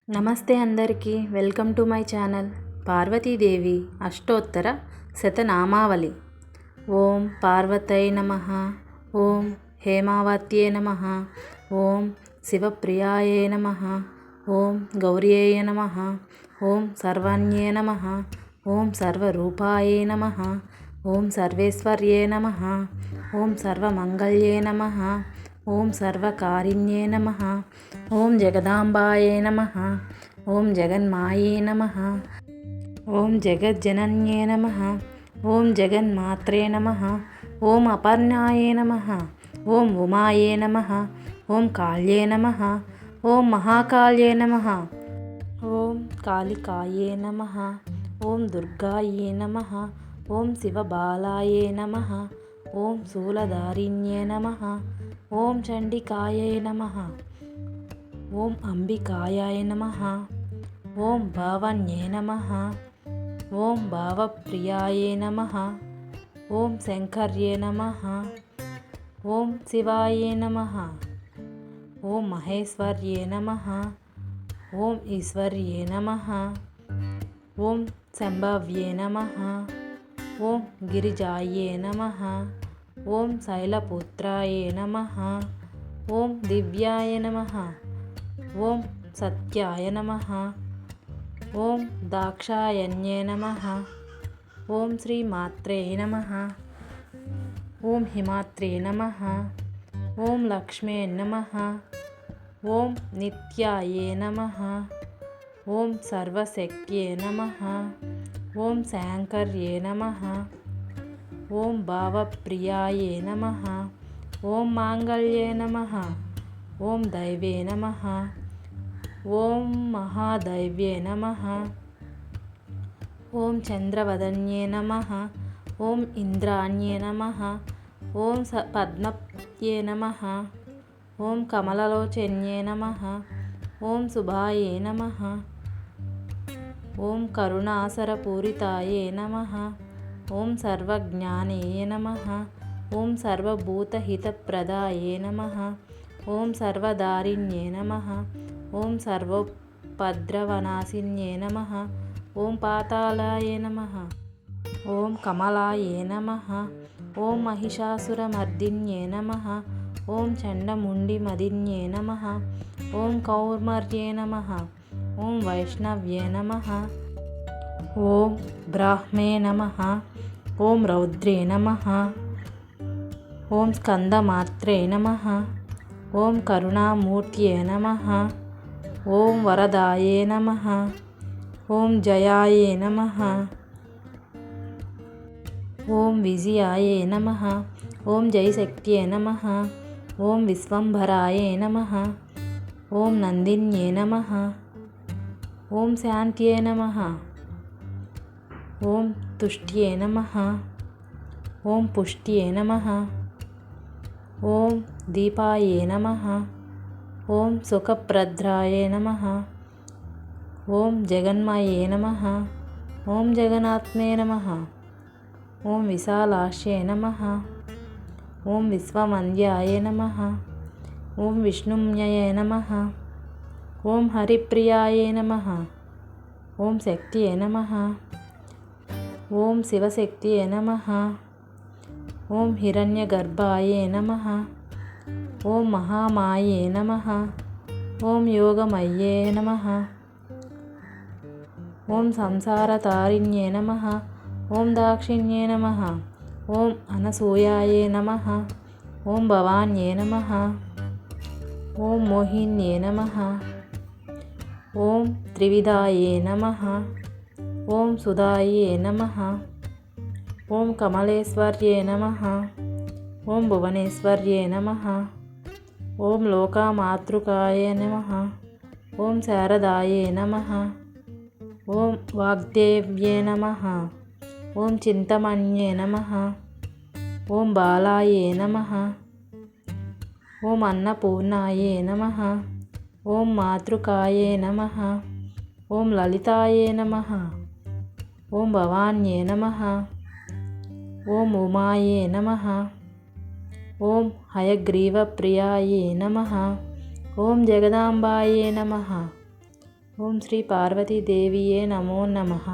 నమస్తే అందరికీ welcome to my channel. Parvatidevi అష్టోత్తర శతనామావళి. ఓం పార్వతై నమః. ఓం హేమావత్యే నమః. ఓం శివప్రియాయే నమః. ఓం గౌర్యై నమః. ఓం సర్వణ్యే నమః. ఓం సర్వరూపాయే నమః. ఓం సర్వేశ్వర్యే నమః. ఓం సర్వమంగళ్యే నమః. ఓం సర్వకారిణ్యే నమః. ఓం జగదాంబాయే నమః. ఓం జగన్మాయే నమః. ఓం జగజ్జనన్యే నమః. ఓం జగన్మాత్రే నమః. ఓం అపర్ణాయే నమః. ఓం ఉమాయే నమః. ఓం కాళ్యే నమః. ఓం మహాకాళ్యే నమః. ఓం కాళికాయే నమః. ఓం దుర్గాయే నమః. ఓం శివబాలాయే నమః. ఓం శూలధారిణ్యే నమః. ఓం చండికాయై నమః. ఓం అంబికాయై నమః. ఓం భావన్యే నమః. ఓం భావప్రియాయే నమః. ఓం శంకర్యే నమః. ఓం శివాయే నమః. ఓం మహేశ్వర్యే నమః. ఓం ఈశ్వర్యే నమః. ఓం శంభవ్యే నమః. ఓం గిరిజాయే నమః. ఓం శైలపుత్రాయే నమః. ఓం దివ్యాయ నమః. ఓం సత్యాయ నమః. ఓం దాక్షాయణ్యే నమః. ఓం శ్రీమాత్రే నమః. ఓం హిమాత్రే నమః. ఓం లక్ష్మే నమః. ఓం నిత్యాయే నమః. ఓం సర్వశక్త్యే నమః. ఓం శాంకర్యే నమః. ఓం భావప్రియాయే నమః. ఓం మాంగళ్యే నమః. ఓం దైవే నమః. ఓం మహాదైవ్యే నమః. ఓం చంద్రవదన్యే నమః. ఓం ఇంద్రాణ్యే నమః. ఓం పద్మప్యే నమః. ఓం కమలలోచన్యే నమః. ఓం శుభాయే నమః. ఓం కరుణాసరపూరితాయే నమః. ఓం సర్వజ్ఞానే నమః. ఓం సర్వభూతహితప్రదాయే నమః. ఓం సర్వదారిణ్యే నమః. ఓం సర్వోపద్రవనాశిన్యే నమః. ఓం పాతాళాయ నమః. ఓం కమలాయే నమః. ఓం మహిషాసురమర్దిన్యే నమః. ఓం చండముండిమదిన్యే నమః. ఓం కౌర్మర్యే నమః. ఓం వైష్ణవ్యే నమః. ఓం బ్రాహ్మే నమః. ఓం రౌద్రే నమః. ఓం స్కందమాత్రే నమః. ఓం కరుణామూర్త్యే నమః. ఓం వరదాయే నమః. ఓం జయాయే నమః. ఓం విజయాయే నమః. ఓం జయశక్త్యే నమః. ఓం విశ్వంభరాయే నమః. ఓం నందిన్యే నమః. ఓం శాంత్యే నమః. ఓం తుష్ట్యే నమః. ఓం పుష్ట్యే నమః. ఓం దీపాయే నమః. ఓం సుఖప్రద్రాయే నమః. ఓం జగన్మయే నమః. ఓం జగన్నాత్మే నమః. ఓం విశాలాక్ష్యే నమః. ఓం విశ్వవంద్యాయ నమః. ఓం విష్ణుమ్యయే నమః. ఓం హరిప్రియాయే నమః. ఓం శక్త్యే నమః. ఓం శివశక్త్యే నమః. ఓం హిరణ్యగర్భాయే నమః. ఓం మహామాయే నమః. ఓం యోగమయ్యే నమః. ఓం సంసారతారిణ్యే నమః. ఓం దాక్షిణ్యే నమః. ఓం అనసూయాయే నమః. ఓం భవాన్యే నమః. ఓం మోహిన్యే నమః. ఓం త్రివిధాయే నమః. ఓం సుధాయే నమః. ఓం కమలేశ్వర్యే నమః. ఓం భువనేశ్వర్యే నమః. ఓం లోకమాతృకాయ నమః. ఓం శారదాయే నమః. ఓం వాగ్దేవ్యే నమః. ఓం చింతమన్యే నమః. ఓం బాలాయే నమః. ఓం అన్నపూర్ణాయే నమః. ఓం మాతృకాయే నమః. ఓం లలితాయే నమః. ఓం భవాన్యే నమః. ఓం ఉమాయే నమః. ఓం హయగ్రీవప్రియాయే నమః. ఓం జగదాంబాయే నమః. ఓం శ్రీ పార్వతీదేవియే నమో నమః.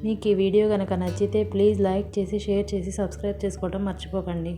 మీకు ఈ వీడియో కనుక నచ్చితే ప్లీజ్ లైక్ చేసి షేర్ చేసి సబ్స్క్రైబ్ చేసుకోవడం మర్చిపోకండి.